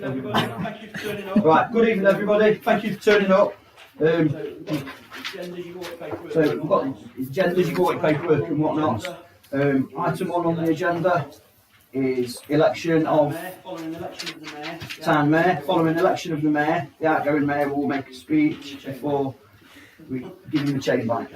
everybody. Thank you for turning up. Right, good evening everybody. Thank you for turning up. So we've got agendas, you got paperwork and whatnot. Item 1 on the agenda is election of town mayor. Following election of the mayor, the outgoing mayor will make a speech before we give him the chain back.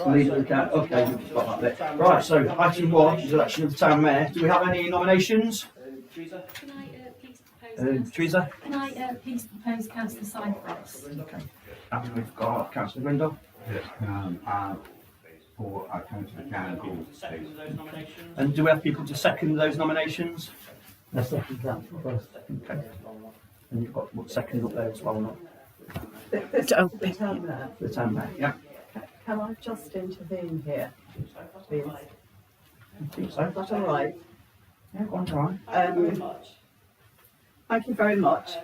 Leader of the count. Okay, we've got that bit. Right, so item 1 is election of the town mayor. Do we have any nominations? Teresa? Can I please propose? Teresa? Can I please propose Councillor Cypress? Okay. And we've got Councillor Grindle. Yes, for our Councillor Cairn. And do we have people to second those nominations? I second that first. Okay. And you've got what second up there as well, not? The town mayor. The town mayor, yeah. Can I just intervene here, please? I think so. Is that all right? Yeah, go on, try. Thank you very much.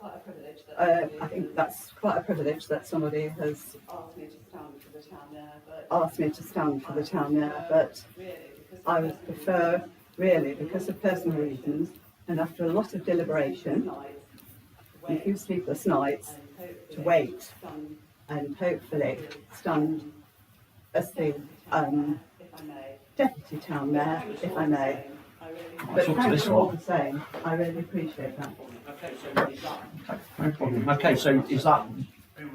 I think that's quite a privilege that somebody has asked me to stand for the town mayor, but I would prefer, really, because of personal reasons, and after a lot of deliberation, and a few sleepless nights, to wait and hopefully stand as the deputy town mayor, if I may. But thanks for all the same. I really appreciate that. Okay, no problem. Okay, so is that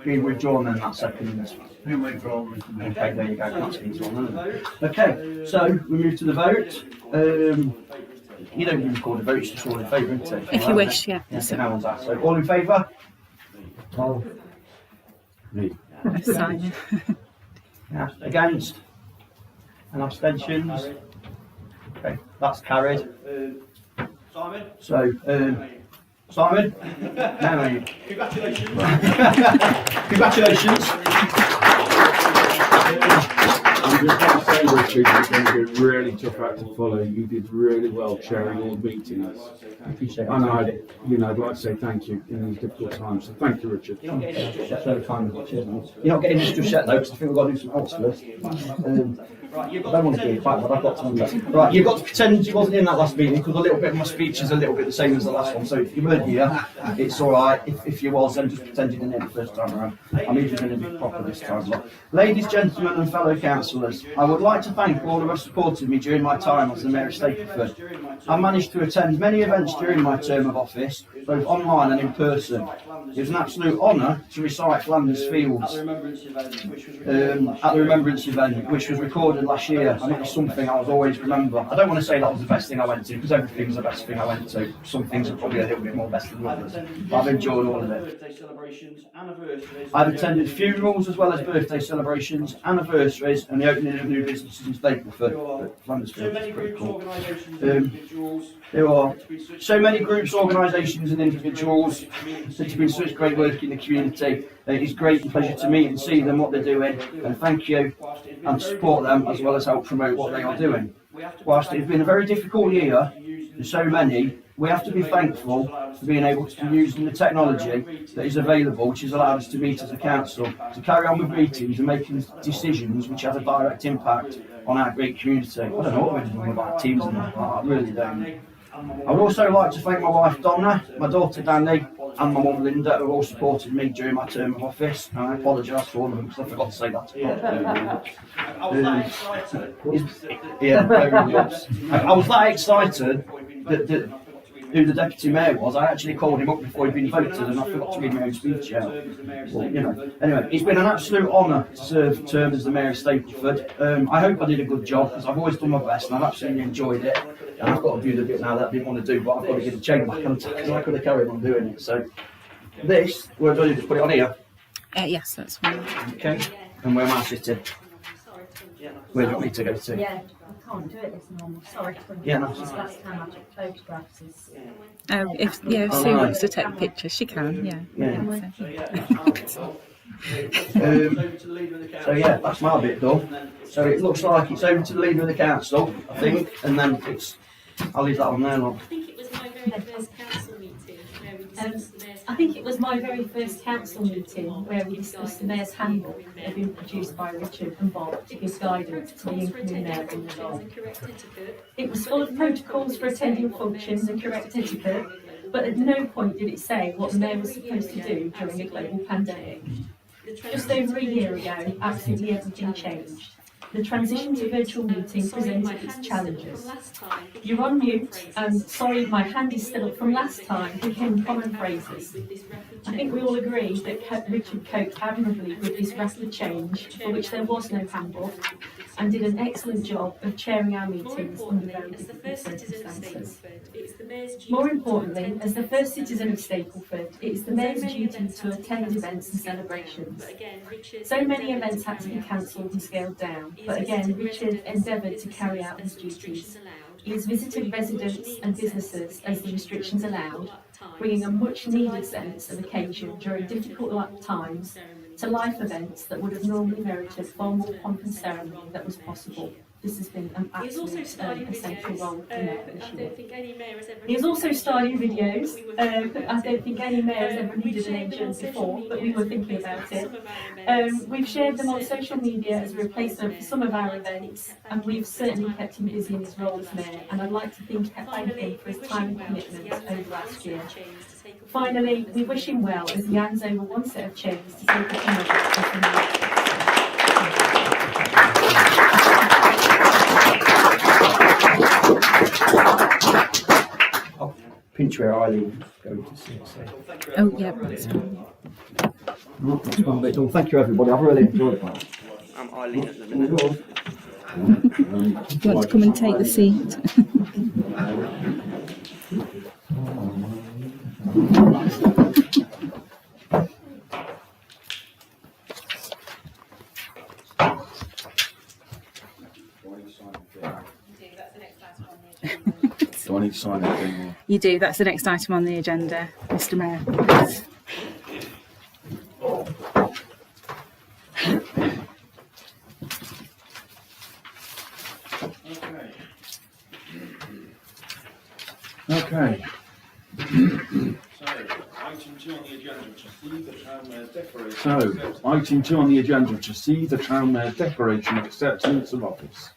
being withdrawn then, that second? Who withdrawn? Okay, there you go, that's been withdrawn. Okay, so we move to the vote. You don't even record a vote, it's just all in favour, isn't it? If you wish, yeah. So no one's asked. So all in favour? Oh, Me. Simon. Yeah. Against? And abstentions? Okay, that's carried. Simon? So, Simon? No, mate. Congratulations. Congratulations. I'm just going to say, Richard, it's going to be a really tough act to follow. You did really well chairing all the meetings. I appreciate it. And I'd like to say thank you in these difficult times. So thank you, Richard. That's very kind of you. Cheers, mate. You're not getting this just yet though, because I think we've got to do some else first. Right, you've I got don't want to be in fact, but I've got to do that. Right, you've got to pretend you wasn't in that last meeting, because a little bit of my speech is a little bit the same as the last one. So if you weren't here, it's alright. If you was, then just pretend you didn't hear the first time around. I'm even going to be proper this time. But ladies, gentlemen and fellow councillors, I would like to thank all who have supported me during my time as the Mayor of Stapleford. I managed to attend many events during my term of office, both online and in person. It was an absolute honour to recite Flanders Fields at the Remembrance event, which was recorded last year, and it was something I was always remember. I don't want to say that was the best thing I went to, because everything's the best thing I went to. Some things are probably a little bit more best than others, but I've enjoyed all of it. I've attended funerals as well as birthday celebrations, anniversaries, and the opening of new businesses in Stapleford. Flanders Fields is pretty cool. There are so many groups, organisations and individuals that have been such great work in the community. It is great and pleasure to meet and see them, what they're doing, and thank you, and support them as well as help promote what they are doing. Whilst it has been a very difficult year for so many, we have to be thankful for being able to use the technology that is available, which has allowed us to meet as a council, to carry on with meetings and making decisions which have a direct impact on our great community. I don't know what we're doing about teams and that, I really don't. I would also like to thank my wife Donna, my daughter Danny, and my mum Linda, who all supported me during my term of office. And I apologise for all of them because I forgot to say that. Yeah, very much. I was that excited that who the deputy mayor was. I actually called him up before he'd been voted, and I forgot to read my own speech out. Well, you know. Anyway, it's been an absolute honour to serve a term as the Mayor of Stapleford. I hope I did a good job, because I've always done my best and I've absolutely enjoyed it. And I've got to do the bit now that I didn't want to do, but I've got to get the chain back on, because I could have carried on doing it. So this, we're going to just put it on here. Yes, that's fine. Okay. And where am I sitting? Where do you want me to go to? Yeah, I can't do it this normal. Sorry to bring Yeah, no. Last time I took photographs is... If Sue wants to take pictures, she can. Yeah. So yeah, that's my bit done. So it looks like it's over to the leader of the council, I think, and then I'll leave that on there. I think it was my very first council meeting where we discussed the mayor's think it was my very first council meeting where we discussed the Mayor's Handbook that had been produced by Richard and Bob to give guidance to the incoming Mayor in the role. It was full of protocols for attending functions and correct etiquette, but at no point did it say what the Mayor was supposed to do during a global pandemic. Just over a year ago, absolutely everything changed. The transition to virtual meeting presented its challenges. You're on mute, and sorry, my hand is still up from last time, became common phrases. I think we all agree that Richard coped admirably with this rapid change, for which there was no handbook, and did an excellent job of chairing our meetings under very difficult circumstances. More importantly, as the first citizen of Stapleford, it is the Mayor's duty to attend events and celebrations. So many events had to be cancelled and scaled down, but again, Richard endeavoured to carry out his duties. He has visited residents and businesses as the restrictions allowed, bringing a much-needed sense of occasion during difficult times to life events that would have normally merited far more pomp and ceremony that was possible. This has been an absolute essential role for the Mayor this year. He has also started videos. I don't think any Mayor has ever needed an agent before, but we were thinking about it. We've shared them on social media as a replacement for some of our events, and we've certainly kept him busy in his role as Mayor, and I'd like to thank him for his time and commitment over last year. Finally, we wish him well as he hands over one set of chains to take the Pinch where Eileen going to see us. Oh, yeah, that's fine. Right, that's one bit done. Thank you, everybody. I've really enjoyed it. I'm Eileen at the minute. Do you want to come and take the seat? Do I need to sign anything? You do, that's the next item on the agenda, Mr. Mayor. Okay. So, item 2 on the agenda, to see the Town Mayor's declaration of acceptance of office.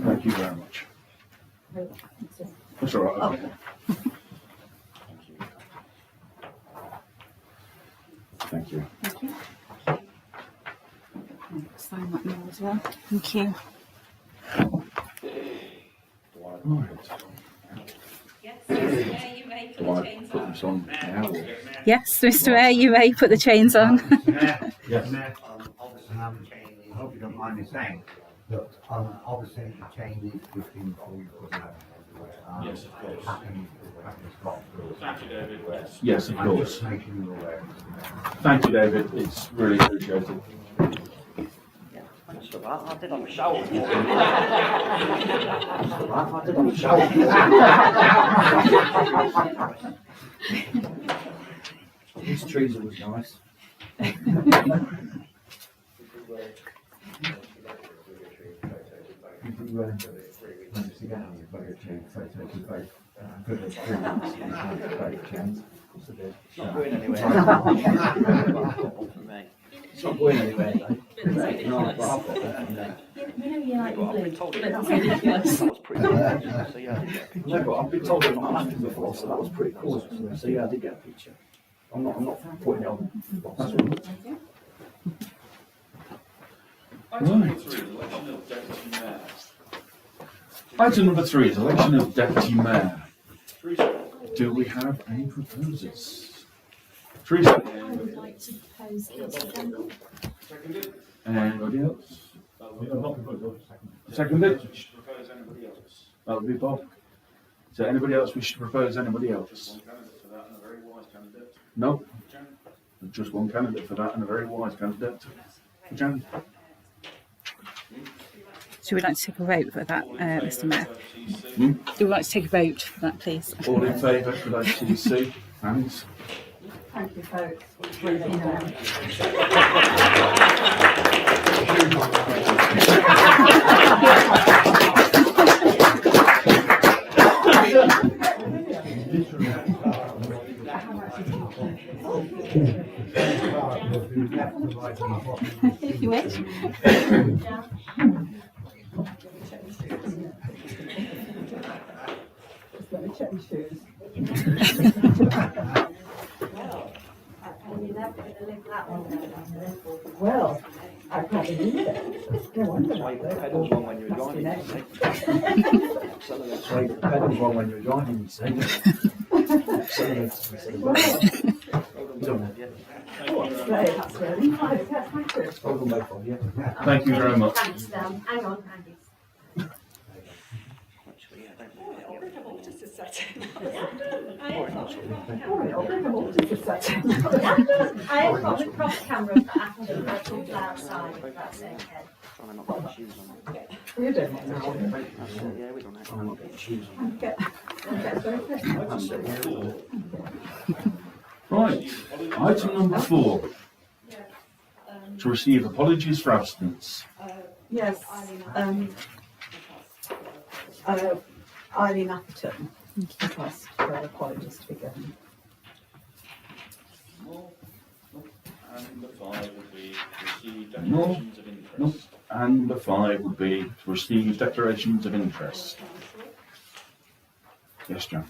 Thank you very much. That's all right. Okay. Thank you. Thank you. Sign that now as well. Thank you. Right. Do I put this on now? Or? Yes, Mr. Mayor, you may put the chains on. Yes. I hope you don't mind me saying, that obviously the change needs to be seen before you put it out. Yes, of course. Happens got through. Yes, of I'm course. just making you aware. Thank you, David. It's really appreciated. That's all right. I did on the shower. That's all right. I did on the shower. This trees was nice. It's not going anywhere. It's not going anywhere, though. No, but I've got that. You know you like Well, I've blue, been told but it. that's ridiculous. That was pretty good. So yeah, I did get a picture. No, but I've been told I'm not laughing before, so that was pretty cool. So yeah, I did get a picture. I'm not putting it on. That's all. Item number 3 is election of deputy mayor. Do we have any proposers? Teresa? I would like to propose Councillor Campbell. Anybody else? Seconded? That would be Bob. Is there anybody else we should propose? Anybody else? No? Just one candidate for that and a very wise candidate. Jan? Do Do we like to take a vote for that, Mr. Mayor? Hmm? Do we like to take a vote for that, please? All in favour, could I please see hands? Thank you, folks. If you wish. Just let me check my shoes. Well, I can't believe it. No wonder. Pedals wrong when you're driving. That's right, the pedals wrong when you're driving, you see. That's really nice. Yes, thank you. Thank you very much. Thanks, Dan. Hang on, Andy. Actually, yeah, don't Just a second. I have got the cross camera for after I talk outside, if that's okay. trying to not get my shoes on. You don't want to. That's it, yeah, we don't have I'm not getting shoes on. Get That's it, yeah. Right, item number 4. To receive apologies for absence. Yes, Eileen Atherton request for apologies to be given. And number 5 would be to receive declarations of interest. And number 5 would be to receive declarations of interest. Yes, John.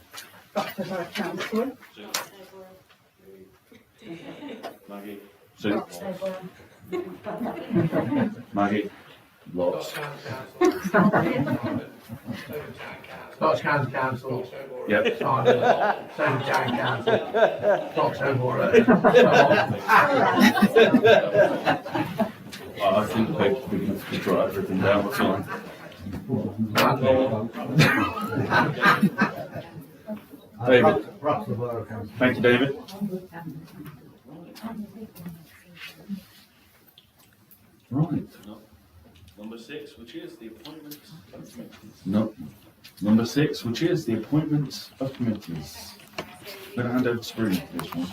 Dr. Borough Council. Maggie. Sue. Maggie. Lots. Scottish County Council, Yep. Simon, Town Council, Foxhole I think the paper's big enough to draw everything down, that's fine. David. Thank you, David. Right. Number 6, which is the appointment of committees. No. Number 6, which is the appointments of committees. I'm going to hand over to Bruno for this one.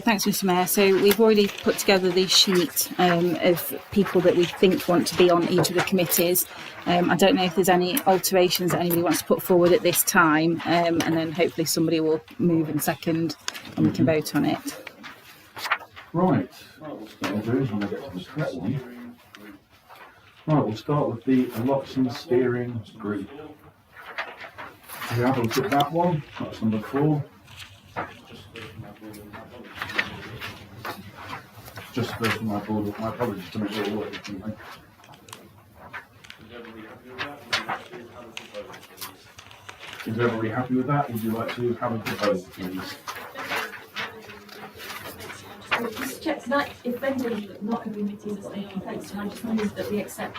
Thanks, Mr. Mayor. So we've already put together the sheet of people that we think want to be on each of the committees. I don't know if there's any alterations that anybody wants to put forward at this time, and then hopefully somebody will move and second and we can vote on it. Right. What we'll do is when I get to the correct one. Right, we'll start with the election steering group. We have a look at that one. That's number 4. Just go from my board, my apologies to make sure all working for me. Is everybody happy with that? Would you like to have a proposal, please? Just check tonight, if anybody not in committees as they complaints, can I just move that we accept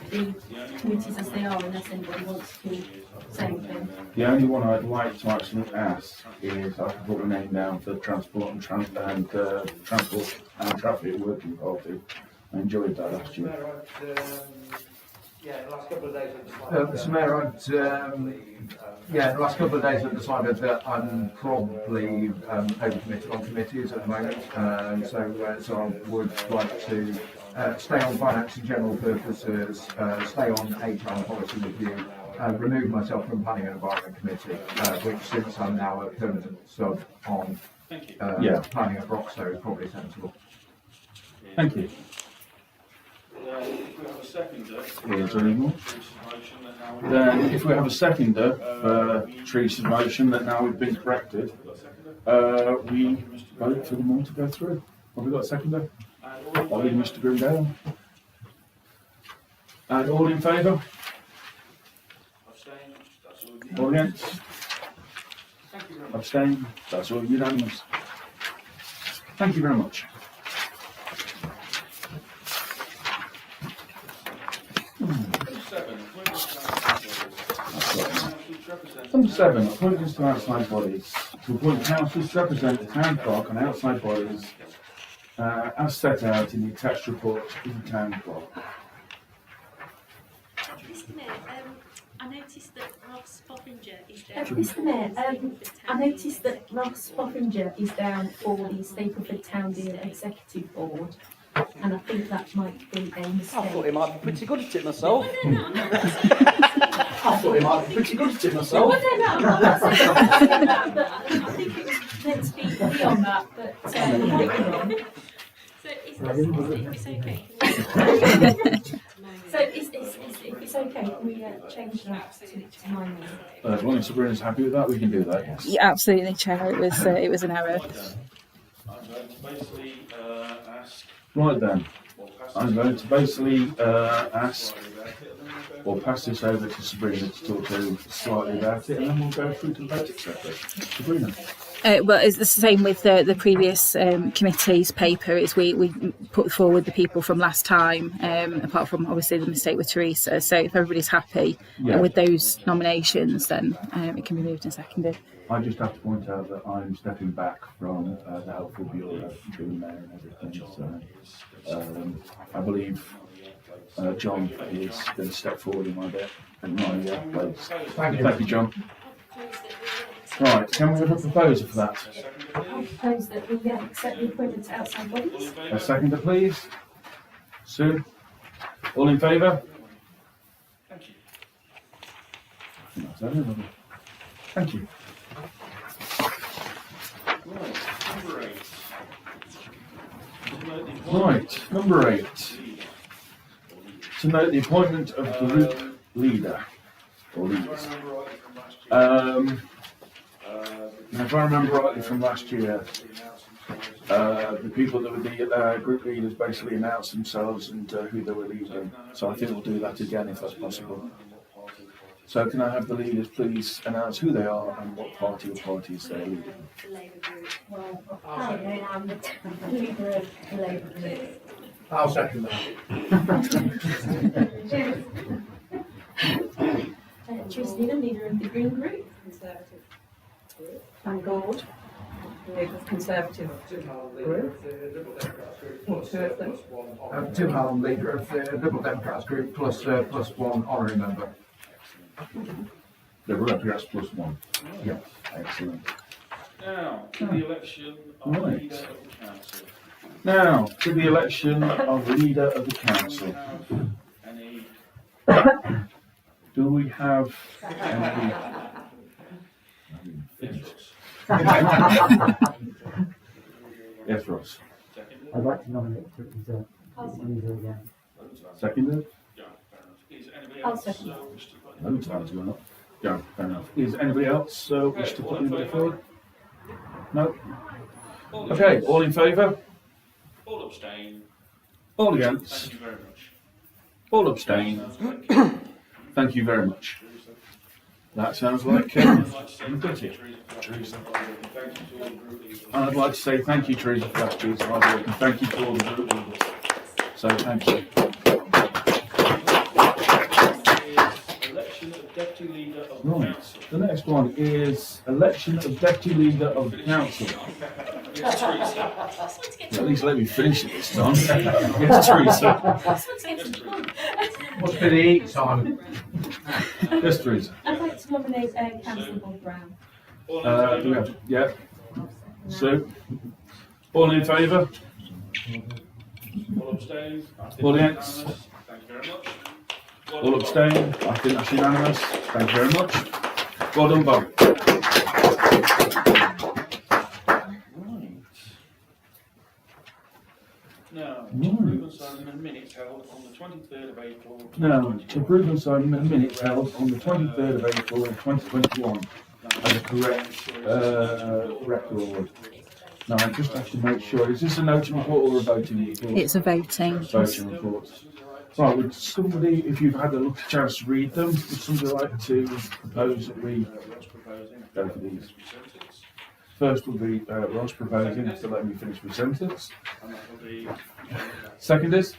the committees as they are unless anybody wants to say anything? The only one I'd like to actually ask is I can put my name down for transport and transport and traffic working party. I enjoyed that last year. Yeah, the last couple of days Mr. Mayor, the last couple of days I've decided that I'm probably overcommitted on committees at the moment, so I would like to stay on finance and general purposes, stay on HR and policy review, remove myself from planning and environment committee, which since I'm now a permanent sub on planning at Broxtowe is probably sensible. Thank you. If we have a seconder, Is there any more? motion that now Then, if we have a seconder for Teresa's motion that now we've been corrected, we vote for them all to go through. Have we got a seconder? Ollie, Mr. Grimdale. And all in favour? abstain, that's all. All against? Abstain? That's all unanimous. Thank you very much. Number 7, appointments to outside bodies. To appoint councillors to represent the town clerk on outside bodies as set out in the attached report to the town clerk. Mr. Mayor, I noticed that Ross Boffinger is down. Mr. Mayor, I noticed that Ross Boffinger is down for the Stapleford Town Deal Executive Board, and I think that might be a mistake. I thought he might be pretty good at it myself. I thought he might be pretty good at it myself. Well, no, I'm not saying that, but I think it was meant to be beyond that, but it might be wrong. So it's okay. So if it's okay, can we change that to my name? As long as Sabrina's happy with that, we can do that, yes. Yeah, absolutely, Chair. It was an error. I'm going to basically ask. Right then, I'm going to basically ask or pass this over to Sabrina to talk to slightly about it, and then we'll go through to the vote, etc. Sabrina. Well, it's the same with the previous committee's paper. Is we put forward the people from last time, apart from obviously the mistake with Teresa. So if everybody's happy with those nominations, then it can be moved and seconded. I just have to point out that I'm stepping back from the helpful bureau, being there and everything. So I believe John is going to step forward in my bit and my place. Thank you, John. Right, can we have a proposer for that? I propose that we accept the appointment to outside bodies. A seconder, please. Sue? All in favour? Thank you. I think that's everybody. Thank you. Right, number 8. Right, number 8. To note the appointment of group leader or leaders. Now, if I remember rightly from last year, the people that were the group leaders basically announced themselves and who they were leading. So I think we'll do that again if that's possible. So can I have the leaders please announce who they are and what party or parties they're leading? Well, apparently I'm the leader of the Labour Group. I'll second that. Teresa Needham, leader of the Green Group. Thank God. Leader of Conservative Group. Tim Hallam, leader of the Liberal Democrats group, plus one honorary member. Liberal Democrats plus 1. Yeah, excellent. Now, to the election of Right. leader of the council. Now, to the election of leader of the council. Any Do we have any? Yes, Ross. seconded? I'd like to nominate Teresa again. Seconded? Yeah, fair enough. Is anybody I'll else second. wish to put No time's going up. Yeah, fair enough. Is anybody else wish to put anybody forward? No? Okay, all in favour? All abstain. All against? Thank you very much. All abstain? Thank you very much. That sounds like I'd like to say good thank you, here. Teresa, for that. Thank you to all the group leaders. I'd like to say thank you, Teresa, for that piece of hard work, and thank you to all the group leaders. So thank you. Election of deputy leader of the Right. council. The next one is election of deputy leader of the council. Yes, Teresa. At least let me finish it this time. Yes, Teresa. Must be the eat time. Yes, Teresa. I'd like to nominate Councillor Bob Brown. All in Do we favour? have, yeah. So, all in favour? All abstain? I think All that's against? unanimous. Thank you very much. Well All done, abstain? I think that's unanimous. Thank you very much. Well done, Bob. Now, to approve and sign the minutes held on the 23rd of April. Now, to approve and sign the minutes held on the 23rd of April 2021 as a correct record. Now, I just have to make sure, is this a noting report or a voting report? It's a voting. Voting report. Right, would somebody, if you've had a chance to read them, would somebody like to propose that we go for these? First will be Ross proposing to let me finish my sentence. And that will be Second is?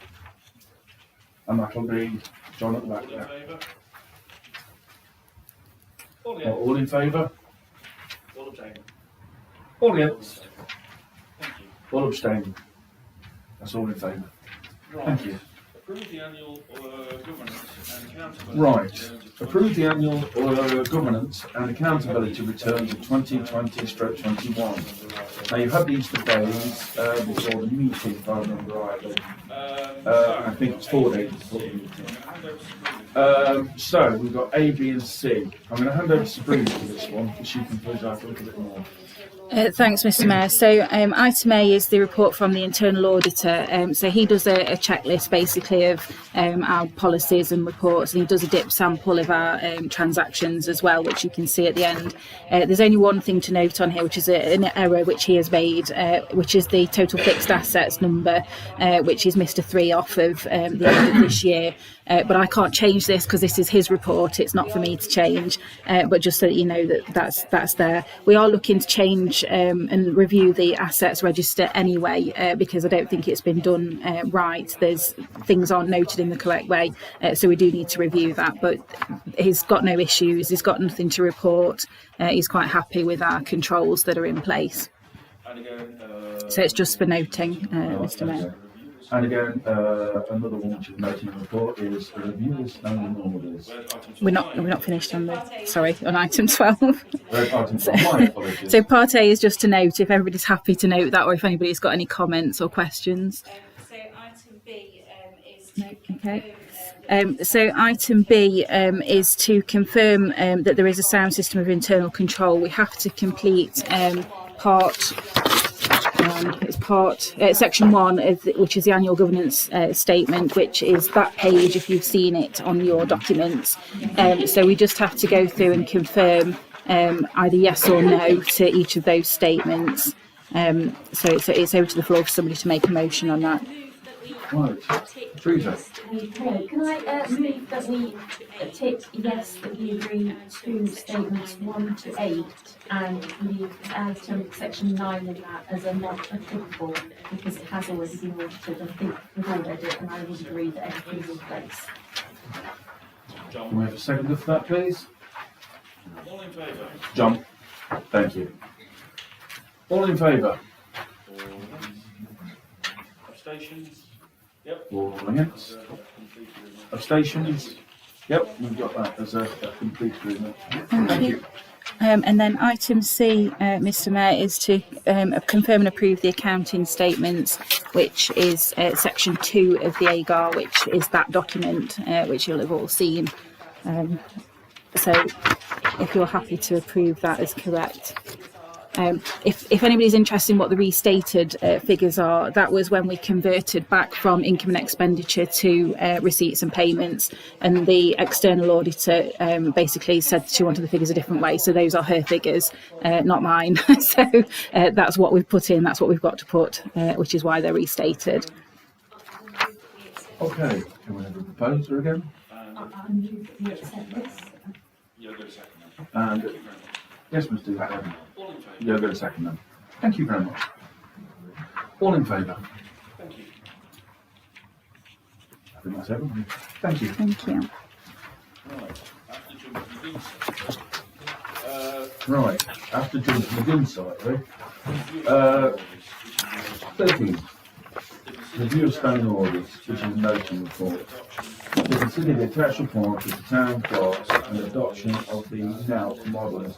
And that'll be John at the back all in there. favour? All against? All in favour? All abstain? All against? Thank you. All abstaining? That's all in favour. Right. Thank you. Approve the annual governance and accountability. Right. Approve the annual governance and accountability returns of 2020/21. Now you've had these for days before the meeting, if I remember rightly. I think it's 4 days before the meeting. So we've got A, B and C. I'm going to hand over to Sabrina for this one, because she can please out a little bit more. Thanks, Mr. Mayor. So item A is the report from the internal auditor. So he does a checklist basically of our policies and reports, and he does a dip sample of our transactions as well, which you can see at the end. There's only one thing to note on here, which is an error which he has made, which is the total fixed assets number, which is Mr. 3 off of the end of this year. But I can't change this because this is his report. It's not for me to change, but just so that you know that's there. We are looking to change and review the assets register anyway, because I don't think it's been done right. There's things aren't noted in the correct way, so we do need to review that. But he's got no issues. He's got nothing to report. He's quite happy with our controls that are in place. So it's just for noting, Mr. Mayor. And again, another one which is noted in the report is the review of standing orders. We're not finished on on item 12. Item 12, my apologies. So part A is just to note, if everybody's happy to note that, or if anybody's got any comments or questions. So item B is Okay. So item B is to confirm that there is a sound system of internal control. We have to complete section 1 of which is the annual governance statement, which is that page if you've seen it on your documents. So we just have to go through and confirm either yes or no to each of those statements. So it's over to the floor for somebody to make a motion on that. Right. Teresa. Okay, can I move that we tick yes that we agree to statements 1 to 8 and leave item section 9 of that as a not applicable because it has already been audited. I think we've all read it and I would agree that everything's in place. Can we have a second for that, please? All in favour? John. Thank you. All in favour? Abstentions? Yep. All against? Abstentions? Yep, we've got that as a complete agreement. Thank you. And then item C, Mr. Mayor, is to confirm and approve the accounting statements, which is section 2 of the AGAR, which is that document which you'll have all seen. So if you're happy to approve that as correct. If anybody's interested in what the restated figures are, that was when we converted back from income and expenditure to receipts and payments, and the external auditor basically said she wanted the figures a different way, so those are her figures, not mine. So that's what we've put in, that's what we've got to put, which is why they're restated. Okay, can we have a proposer again? I move that we accept this. You'll get a second. And yes, Mr. You'll get a second then. Thank you very much. All in favour? Thank you. I think that's everything. Thank you. Thank you. Right, after jumping to the inside. Right, after jumping to the inside, 13. Review of standing orders, which is a noting report. To consider the attached report of the town clerks and adoption of the now modern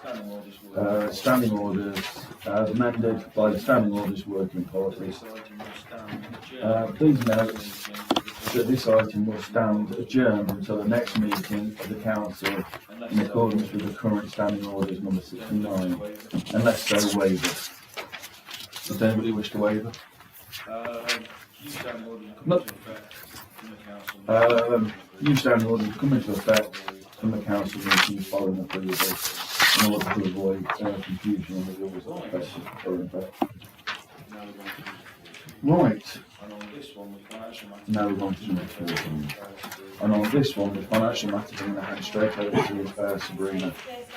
standing orders amended by the standing orders working policies. Please note that this item will stand adjourned until the next meeting of the council in accordance with the current standing orders number 69, unless so waived. Does anybody wish to waive it? New standing orders come into effect from the council meetings following approval in order to avoid confusion on the rules of effect. Right. Now we're on to the next one. And on this one, the financial matters, I'm going to hand straight over to Sabrina.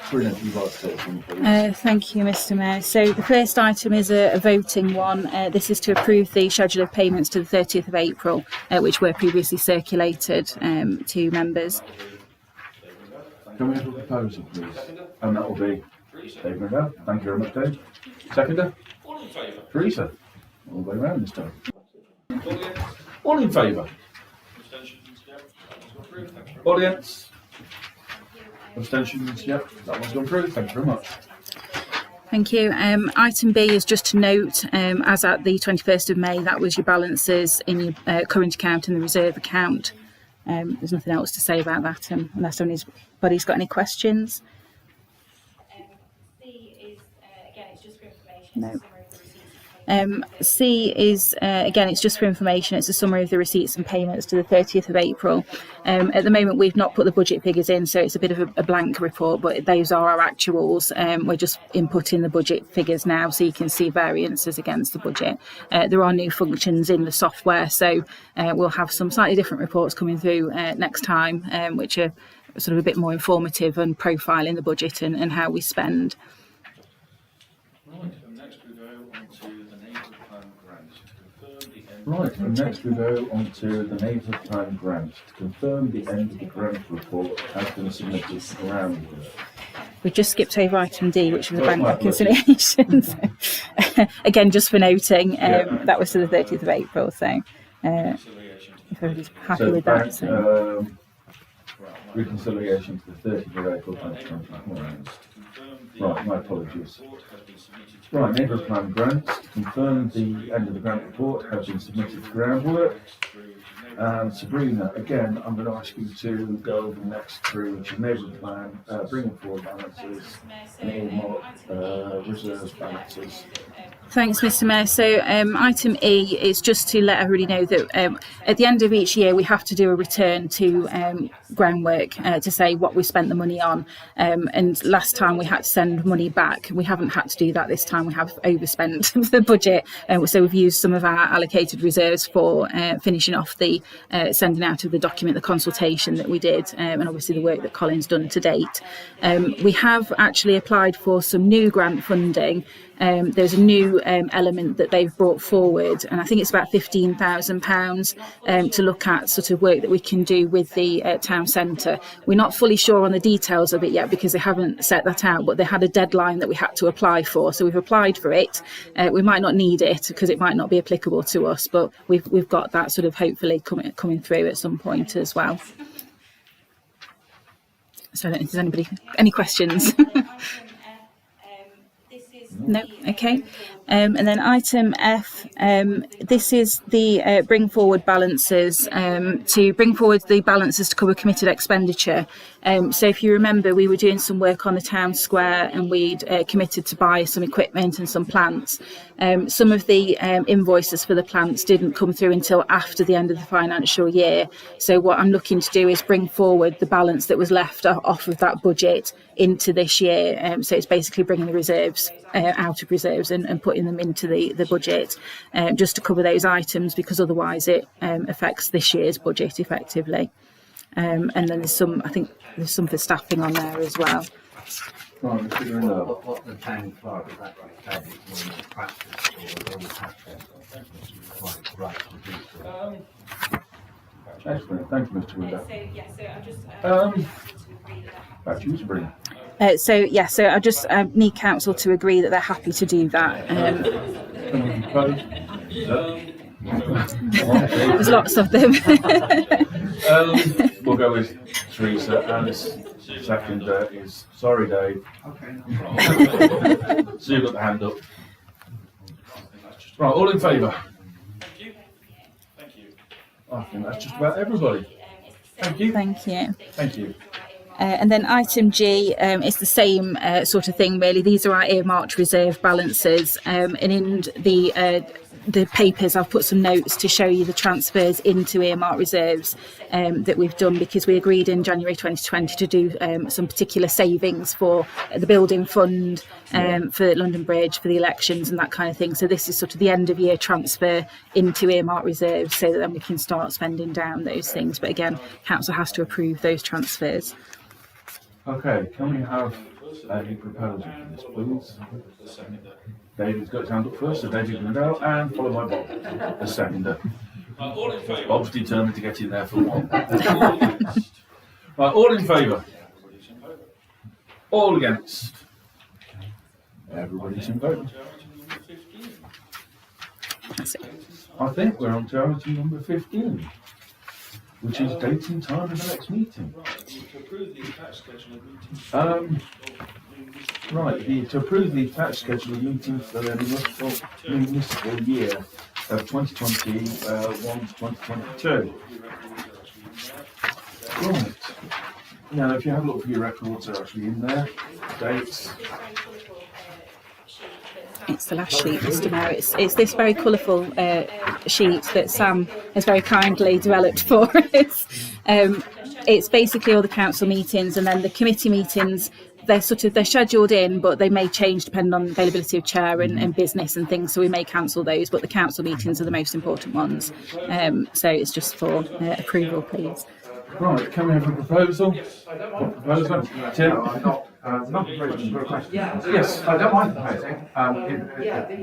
Sabrina, if you'd like to take some, please. Thank you, Mr. Mayor. So the first item is a voting one. This is to approve the schedule of payments to the 30th of April, which were previously circulated to members. Can we have a proposal, please? And that will be Dave Murdoch. Thank you very much, Dave. Seconder? All in favour? Teresa. All the way around this time. All in favour? All against? Abstentions? Yep, that one's gone through. Thank you very much. Thank you. Item B is just to note, as at the 21st of May, that was your balances in your current account and the reserve account. There's nothing else to say about that, unless anybody's got any questions. No. C is, again, it's just for information. It's a summary of the receipts and payments to the 30th of April. At the moment, we've not put the budget figures in, so it's a bit of a blank report, but those are our actuals. We're just inputting the budget figures now so you can see variances against the budget. There are new functions in the software, so we'll have some slightly different reports coming through next time, which are sort of a bit more informative and profiling the budget and how we spend. Right, and next we go on to the Neighbourhood Plan grant. To confirm the end of the grant report has been submitted to groundwork. We've just skipped over item D, which was the bank reconciliation. Again, just for noting, that was to the 30th of April, so if everybody's happy with that. So. Reconciliation to the 30th of April 2021. Right, my apologies. Right, Neighbourhood Plan grants. To confirm the end of the grant report has been submitted to groundwork. And Sabrina, again, I'm going to ask you to go over the next three, which is Neighbourhood Plan, bringing forward balances, and earmark reserves balances. Thanks, Mr. Mayor. So item E is just to let everybody know that at the end of each year we have to do a return to groundwork to say what we spent the money on. And last time we had to send money back. We haven't had to do that this time. We have overspent the budget. So we've used some of our allocated reserves for finishing off the sending out of the document, the consultation that we did, and obviously the work that Colin's done to date. We have actually applied for some new grant funding. There's a new element that they've brought forward, and I think it's about £15,000 to look at sort of work that we can do with the town centre. We're not fully sure on the details of it yet because they haven't set that out, but they had a deadline that we had to apply for, so we've applied for it. We might not need it because it might not be applicable to us, but we've got that sort of hopefully coming through at some point as well. So I don't know if there's anybody any questions. No, okay. And then item F, this is the bring forward balances, to bring forward the balances to cover committed expenditure. So if you remember, we were doing some work on the town square and we'd committed to buy some equipment and some plants. Some of the invoices for the plants didn't come through until after the end of the financial year. So what I'm looking to do is bring forward the balance that was left off of that budget into this year. So it's basically bringing the reserves out of reserves and putting them into the budget, just to cover those items, because otherwise it affects this year's budget effectively. And then there's some, I think there's some for staffing on there as well. Right, What the town clerk is actually saying is one of the practice or all practice right to do so. Excellent, thank you, Mr. Winder. Back to you, Sabrina. So I just need council to agree that they're happy to do that. Can we propose? There's lots of them. We'll go with Teresa, and this second is sorry, Dave. So you've got the hand up. Right, all in favour? Thank you. Thank you. I think that's just about everybody. Thank you. Thank you. Thank you. And then item G, it's the same sort of thing really. These are our earmarked reserve balances, and in the papers I've put some notes to show you the transfers into earmarked reserves that we've done, because we agreed in January 2020 to do some particular savings for the building fund, for London Bridge, for the elections and that kind of thing. So this is sort of the end of year transfer into earmarked reserves so that then we can start spending down those things. But again, council has to approve those transfers. Okay, can we have a proposal for this, please? David's got his hand up first, so David can go, and followed by Bob, the seconder. All in favour? Bob's determined to get in there for one. Right, all in favour? All against? Everybody's in favour. That's it. I think we're on to item number 15. which is date and time of the next meeting. To approve the attached schedule of meetings. Right, to approve the attached schedule of meetings for the municipal year of 2021 to 2022. Right. Now, if you have a look for your records, they're actually in there. Dates. It's the last sheet, Mr. Mayor. It's this very colourful sheet that Sam has very kindly developed for us. It's basically all the council meetings, and then the committee meetings. They're scheduled in, but they may change depending on availability of chair and business and things. So we may cancel those, but the council meetings are the most important ones. So it's just for approval, please. Right, can we have a proposal? Proposal? Tim? No, I'm not proposing, but a question. Yes. I don't mind proposing,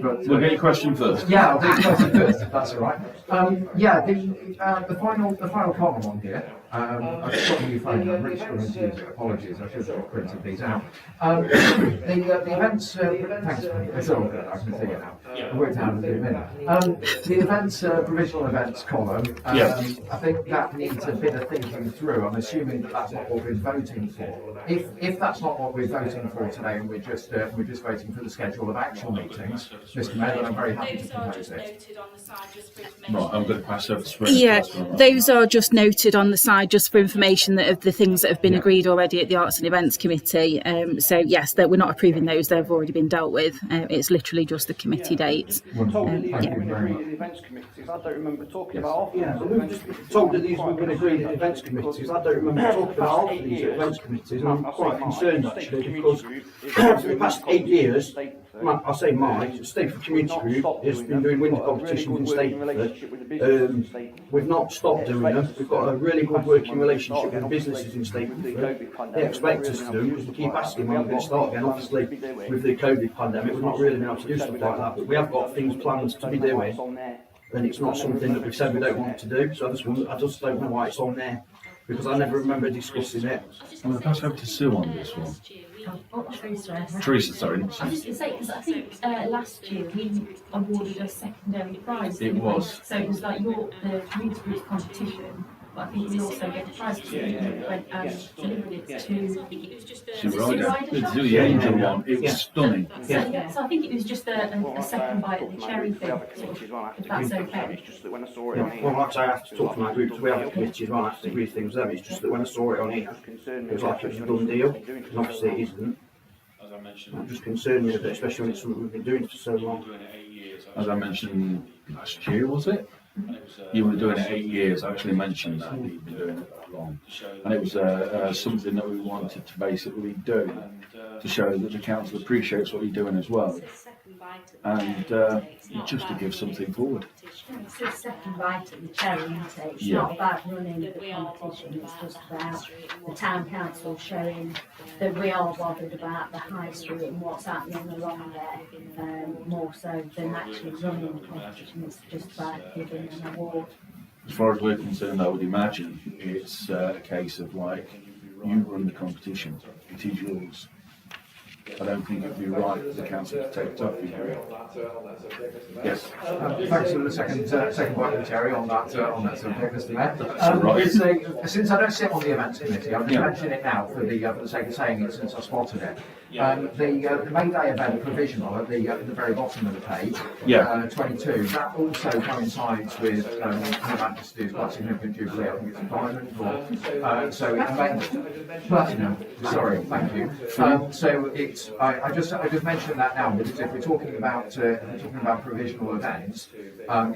but We'll get your question first. yeah, I'll do the question first, if that's all right. The final column on here. I've just got a new phone. I'm really struggling to use it. Apologies. I should have printed these out. The events. Thanks. It's all good. I can see it now. I worked out in a minute. The events, provisional events column. I think that needs a bit of thinking through. I'm assuming that that's not what we're voting for. If that's not what we're voting for today, and we're just voting for the schedule of actual meetings, Mr. Mayor, then I'm very happy to propose it. Right, I'm going to pass over to Spring. Yeah, those are just noted on the side just for information that of the things that have been agreed already at the Arts and Events Committee. So yes, that we're not approving those; they've already been dealt with. It's literally just the committee dates. The events committees, I don't remember talking about. Yeah, but we've just told that these were going to agree at events committees. I don't remember talking about all of these at events committees, and I'm quite concerned actually because for the past 8 years, I say Stapleford Community Group has been doing winter competitions in Stapleford. We've not stopped doing them. We've got a really good working relationship with businesses in Stapleford. They expect us to do because we keep asking when we're going to start again. Obviously, with the COVID pandemic, we've not really been able to do stuff like that, but we have got things planned to be doing, and it's not something that we've said we don't want to do. So I just don't know why it's on there, because I never remember discussing it. I'm going to pass over to Sue on this one. Teresa, sorry. I was just going to say, because I think last year we awarded a secondary prize. It was. So it was like the community group competition, but I think we also get a prize because we went and delivered it to Sue Ryder. The Angel one. It was stunning. So I think it was just a second bite at the cherry thing, if that's okay. Well, like I say, I have to talk to my group because we have a committee as well. I have to agree things there. It's just that when I saw it on here, it was like it was a done deal, and obviously it isn't. I'm just concerned with it, especially when it's something we've been doing for so long. As I mentioned last year, was it? You were doing it 8 years. I actually mentioned that you've been doing it that long, and it was something that we wanted to basically do to show that the council appreciates what you're doing as well, and just to give something forward. It's the second bite at the cherry, isn't it? It's not about running the competition, it's just about the town council showing that we are bothered about the high street and what's happening along there, more so than actually running the competition. It's just about giving an award. As far as we're concerned, I would imagine it's a case of like, you run the competition, it is yours. I don't think it would be right for the council to take it off you. Yes. Thanks for the second bite of the cherry on that subject, Mr. Mayor. That's right. Since I don't sit on the events committee, I'll just mention it now for the sake of saying it, since I spotted it. The May Day event provisional at the very bottom of the page, 22, that also coincides with Her Majesty's quite significant jubilee. I think it's a diamond, so it may platinum. Sorry, thank you. So it's I just mentioned that now because if we're talking about provisional events,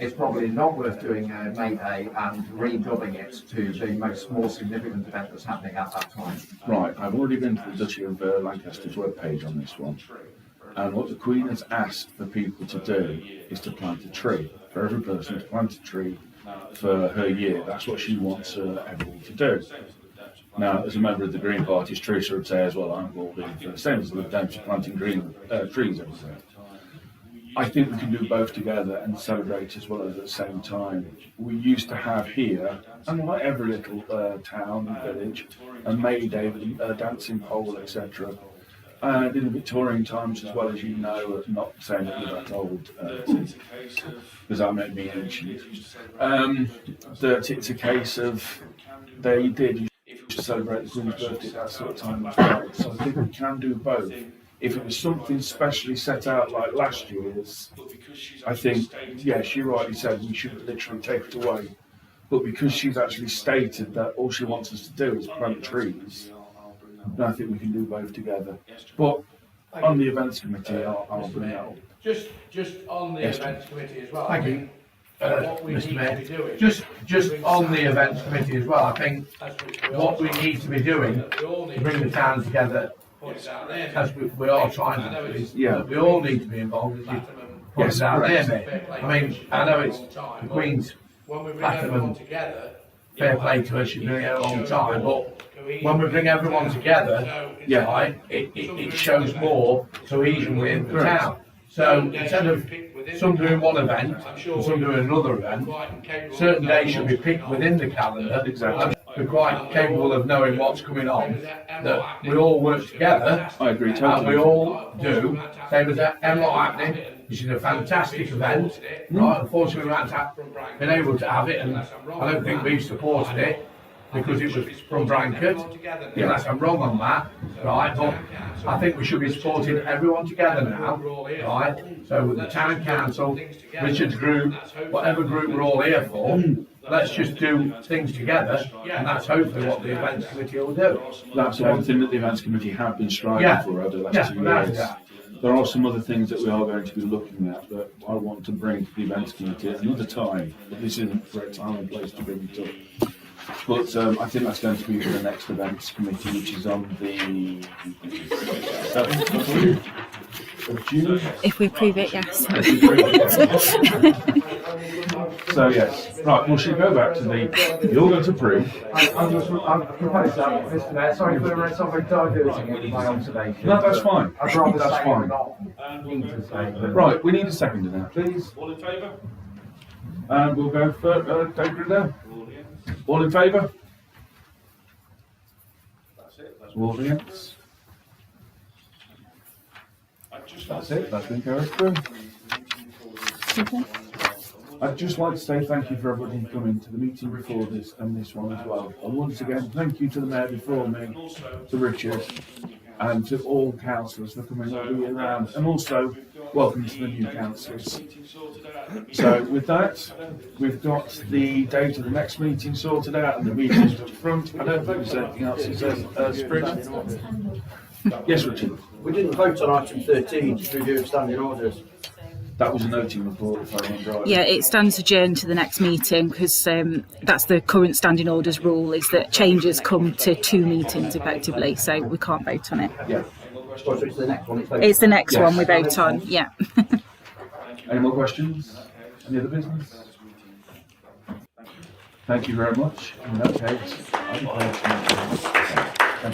it's probably not worth doing May Day and redubbing it to the more significant event that's happening at that time. Right, I've already been to the Duchy of Lancaster's webpage on this one, and what the Queen has asked for people to do is to plant a tree. For every person to plant a tree for her year. That's what she wants everyone to do. Now, as a member of the Green Party, Teresa would say as well, I'm all in for the same as the Lib Dems planting green trees everywhere. I think we can do both together and celebrate as well as at the same time. We used to have here, and like every little town and village, a May Day with a dancing pole, etc. And in the Victorian times as well, as you know, not saying that you're that old, because that made me ancient, that it's a case of they did used to celebrate the Queen's birthday at that sort of time as well. So I think we can do both. If it was something specially set out like last year's, I think, yeah, she rightly said we should literally take it away. But because she's actually stated that all she wants us to do is plant trees, then I think we can do both together. But on the events committee, I'll bring that up. Just on the Yes, events committee as well. Thank I you. think what we need to be doing. Just on the events committee as well, I think what we need to be doing to bring the town together, as we are trying to do, is we all need to be involved. Put it out there, mate. I mean, I know it's the Queen's platinum, fair play to her, she's been here a long time, but when we bring everyone together, right, it shows more cohesion within the town. So instead of some doing one event and some doing another event, certain days should be picked within the calendar. Exactly. We're quite capable of knowing what's coming on, that we all work together. I agree totally. And we all do. Same as that Hemlock happening, which is a fantastic event. Right, unfortunately we haven't been able to have it, and I don't think we've supported it because it was from Brankett, unless I'm wrong on that, right? But I think we should be supporting everyone together now, right? So with the town council, Richard's group, whatever group we're all here for, let's just do things together, and that's hopefully what the events committee will do. That's the one thing that the events committee have been striving for over the last 2 years. There are some other things that we are going to be looking at that I want to bring to the events committee at another time, but this isn't the correct time and place to bring it up. But I think that's going to be for the next events committee, which is on the 7th of June. If we approve it, yes. So yes, right. Well, should we go back to the you're going to approve? I'm proposed that, Mr. Mayor. Sorry for the something diverting with my observation. No, that's fine. I'd rather That's say fine. not need to say. But Right, we need a seconder now, please. All in favour? And we'll go for David now. All in favour? That's it. All against? That's it. That's been carried through. I'd just like to say thank you for everybody coming to the meeting before this and this one as well. And once again, thank you to the mayor before me, to Richard, and to all councillors for coming all the year round. And also, welcome to the new councillors. So with that, we've got the date of the next meeting sorted out and the meetings up front. I don't think there's anything else that says Spring. Yes, Richard. We didn't vote on item 13, just review of standing orders. That was a noting report, if I remember right. Yeah, it stands adjourned to the next meeting because that's the current standing orders rule, is that changes come to 2 meetings effectively, so we can't vote on it. Yeah. So it's the next one. It's the next one we vote on, yeah. Any more questions? Any other business? Thank you very much. In that case, I'm